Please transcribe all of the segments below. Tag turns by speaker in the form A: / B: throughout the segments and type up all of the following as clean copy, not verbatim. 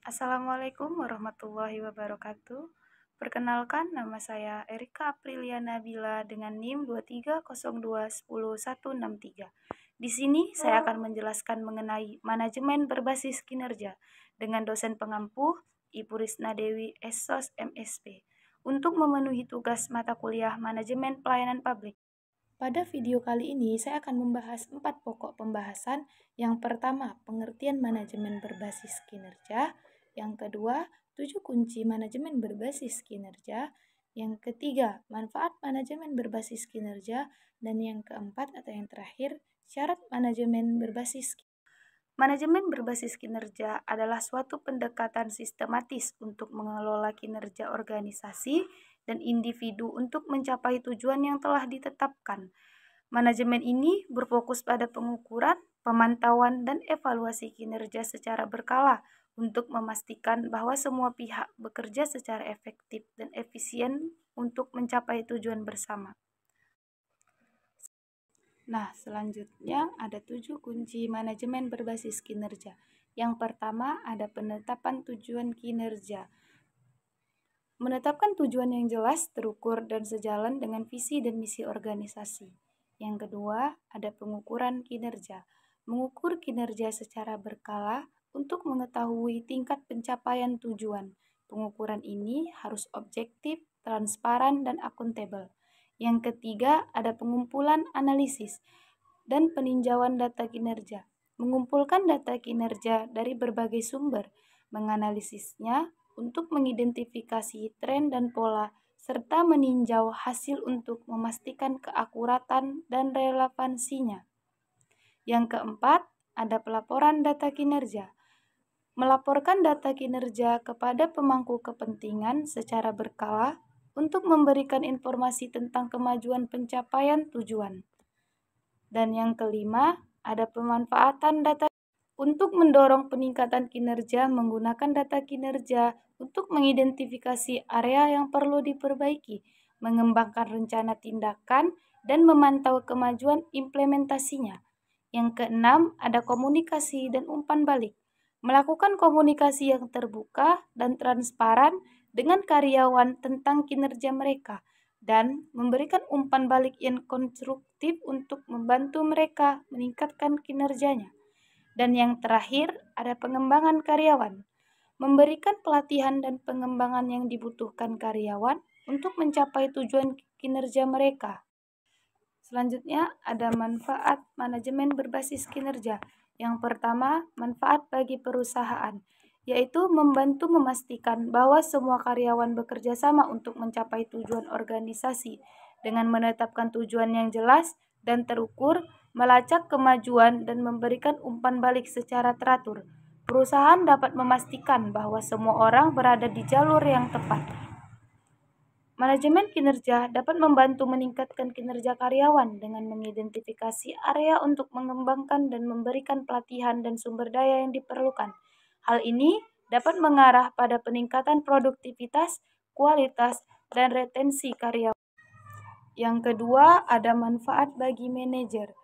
A: Assalamualaikum warahmatullahi wabarakatuh. Perkenalkan, nama saya Erika Aprilia Nabila dengan NIM 2302101163. Di sini saya akan menjelaskan mengenai manajemen berbasis kinerja dengan dosen pengampu Ibu Risna Dewi Esos MSP untuk memenuhi tugas mata kuliah manajemen pelayanan publik. Pada video kali ini, saya akan membahas 4 pokok pembahasan. Yang pertama, pengertian manajemen berbasis kinerja. Yang kedua, 7 kunci manajemen berbasis kinerja. Yang ketiga, manfaat manajemen berbasis kinerja. Dan yang keempat atau yang terakhir, syarat manajemen berbasis kinerja. Manajemen berbasis kinerja adalah suatu pendekatan sistematis untuk mengelola kinerja organisasi dan individu untuk mencapai tujuan yang telah ditetapkan. Manajemen ini berfokus pada pengukuran, pemantauan, dan evaluasi kinerja secara berkala untuk memastikan bahwa semua pihak bekerja secara efektif dan efisien untuk mencapai tujuan bersama. Nah, selanjutnya ada 7 kunci manajemen berbasis kinerja. Yang pertama ada penetapan tujuan kinerja. Menetapkan tujuan yang jelas, terukur, dan sejalan dengan visi dan misi organisasi. Yang kedua, ada pengukuran kinerja. Mengukur kinerja secara berkala untuk mengetahui tingkat pencapaian tujuan. Pengukuran ini harus objektif, transparan, dan akuntabel. Yang ketiga, ada pengumpulan analisis dan peninjauan data kinerja. Mengumpulkan data kinerja dari berbagai sumber, menganalisisnya untuk mengidentifikasi tren dan pola, serta meninjau hasil untuk memastikan keakuratan dan relevansinya. Yang keempat, ada pelaporan data kinerja. Melaporkan data kinerja kepada pemangku kepentingan secara berkala untuk memberikan informasi tentang kemajuan pencapaian tujuan. Dan yang kelima, ada pemanfaatan data untuk mendorong peningkatan kinerja menggunakan data kinerja untuk mengidentifikasi area yang perlu diperbaiki, mengembangkan rencana tindakan, dan memantau kemajuan implementasinya. Yang keenam, ada komunikasi dan umpan balik. Melakukan komunikasi yang terbuka dan transparan dengan karyawan tentang kinerja mereka dan memberikan umpan balik yang konstruktif untuk membantu mereka meningkatkan kinerjanya. Dan yang terakhir, ada pengembangan karyawan. Memberikan pelatihan dan pengembangan yang dibutuhkan karyawan untuk mencapai tujuan kinerja mereka. Selanjutnya, ada manfaat manajemen berbasis kinerja. Yang pertama, manfaat bagi perusahaan, yaitu membantu memastikan bahwa semua karyawan bekerja sama untuk mencapai tujuan organisasi dengan menetapkan tujuan yang jelas dan terukur, melacak kemajuan, dan memberikan umpan balik secara teratur. Perusahaan dapat memastikan bahwa semua orang berada di jalur yang tepat. Manajemen kinerja dapat membantu meningkatkan kinerja karyawan dengan mengidentifikasi area untuk mengembangkan dan memberikan pelatihan dan sumber daya yang diperlukan. Hal ini dapat mengarah pada peningkatan produktivitas, kualitas, dan retensi karyawan. Yang kedua, ada manfaat bagi manajer.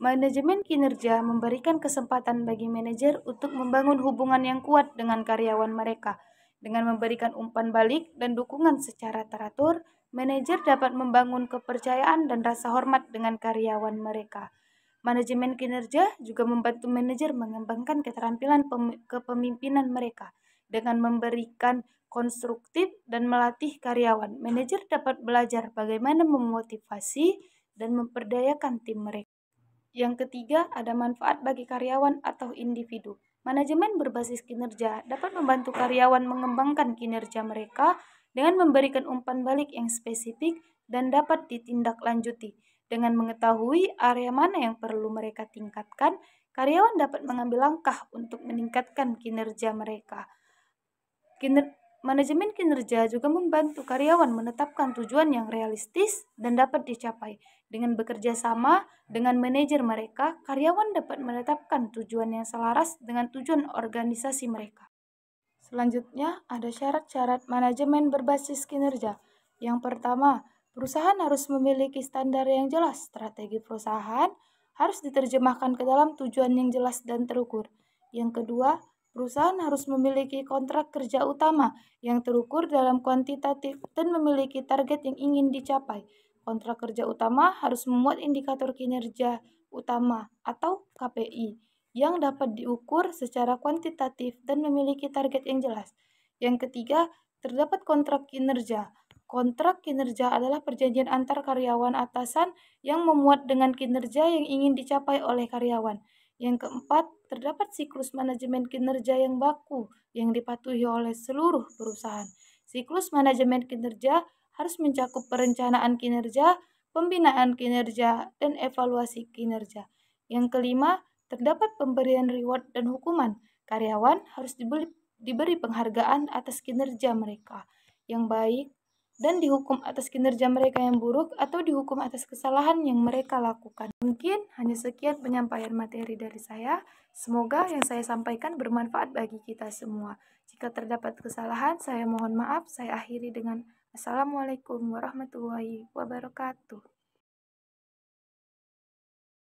A: Manajemen kinerja memberikan kesempatan bagi manajer untuk membangun hubungan yang kuat dengan karyawan mereka. Dengan memberikan umpan balik dan dukungan secara teratur, manajer dapat membangun kepercayaan dan rasa hormat dengan karyawan mereka. Manajemen kinerja juga membantu manajer mengembangkan keterampilan kepemimpinan mereka. Dengan memberikan konstruktif dan melatih karyawan, manajer dapat belajar bagaimana memotivasi dan memperdayakan tim mereka. Yang ketiga, ada manfaat bagi karyawan atau individu. Manajemen berbasis kinerja dapat membantu karyawan mengembangkan kinerja mereka dengan memberikan umpan balik yang spesifik dan dapat ditindaklanjuti. Dengan mengetahui area mana yang perlu mereka tingkatkan, karyawan dapat mengambil langkah untuk meningkatkan kinerja mereka. Manajemen kinerja juga membantu karyawan menetapkan tujuan yang realistis dan dapat dicapai. Dengan bekerja sama dengan manajer mereka, karyawan dapat menetapkan tujuan yang selaras dengan tujuan organisasi mereka. Selanjutnya, ada syarat-syarat manajemen berbasis kinerja. Yang pertama, perusahaan harus memiliki standar yang jelas. Strategi perusahaan harus diterjemahkan ke dalam tujuan yang jelas dan terukur. Yang kedua, Perusahaan harus memiliki kontrak kerja utama yang terukur dalam kuantitatif dan memiliki target yang ingin dicapai. Kontrak kerja utama harus memuat indikator kinerja utama atau KPI yang dapat diukur secara kuantitatif dan memiliki target yang jelas. Yang ketiga, terdapat kontrak kinerja. Kontrak kinerja adalah perjanjian antar karyawan atasan yang memuat dengan kinerja yang ingin dicapai oleh karyawan. Yang keempat, terdapat siklus manajemen kinerja yang baku yang dipatuhi oleh seluruh perusahaan. Siklus manajemen kinerja harus mencakup perencanaan kinerja, pembinaan kinerja, dan evaluasi kinerja. Yang kelima, terdapat pemberian reward dan hukuman. Karyawan harus diberi penghargaan atas kinerja mereka yang baik dan dihukum atas kinerja mereka yang buruk atau dihukum atas kesalahan yang mereka lakukan. Mungkin hanya sekian penyampaian materi dari saya. Semoga yang saya sampaikan bermanfaat bagi kita semua. Jika terdapat kesalahan, saya mohon maaf. Saya akhiri dengan Assalamualaikum warahmatullahi wabarakatuh.